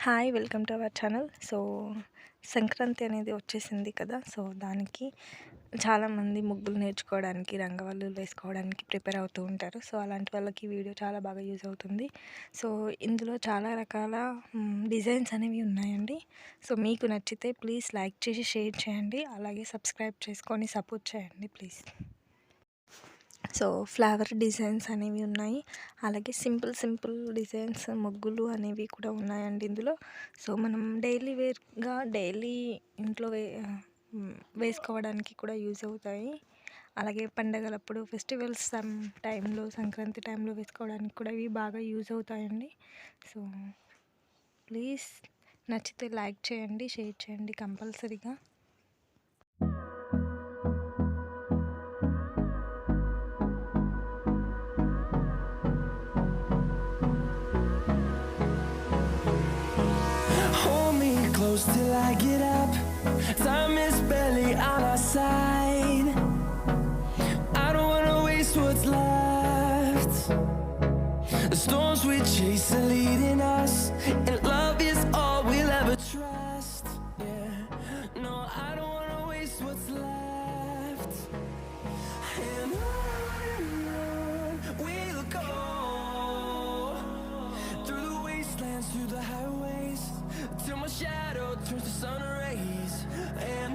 Hi welcome to our channel. So Sankranti అనేది వచ్చేసింది కదా. సో దానికి చాలామంది ముగ్గులు నేర్చుకోవడానికి, రంగవల్లులు వేసుకోవడానికి ప్రిపేర్ అవుతూ ఉంటారు. సో అలాంటి వాళ్ళకి ఈ వీడియో చాలా బాగా యూజ్ అవుతుంది. సో ఇందులో చాలా రకాల డిజైన్స్ అనేవి ఉన్నాయండి. సో మీకు నచ్చితే ప్లీజ్ లైక్ చేసి షేర్ చేయండి, అలాగే సబ్స్క్రైబ్ చేసుకొని సపోర్ట్ చేయండి ప్లీజ్. సో ఫ్లవర్ డిజైన్స్ అనేవి ఉన్నాయి, అలాగే సింపుల్ డిజైన్స్ ముగ్గులు అనేవి కూడా ఉన్నాయండి ఇందులో. సో మనం డైలీ ఇంట్లో వేసుకోవడానికి కూడా యూజ్ అవుతాయి. అలాగే పండగలప్పుడు ఫెస్టివల్స్ టైంలో, సంక్రాంతి టైంలో వేసుకోవడానికి కూడా ఇవి బాగా యూజ్ అవుతాయండి. సో ప్లీజ్ నచ్చితే లైక్ చేయండి, షేర్ చేయండి కంపల్సరీగా. Hold me close till I get up. Time is barely on our side. I don't wanna waste what's left. The storms we chase are leading us, and love is all we'll ever trust. Yeah, no, I don't wanna waste what's left. And on we'll go, through the wastelands, through the highways, till my shadow turns to sun rays. And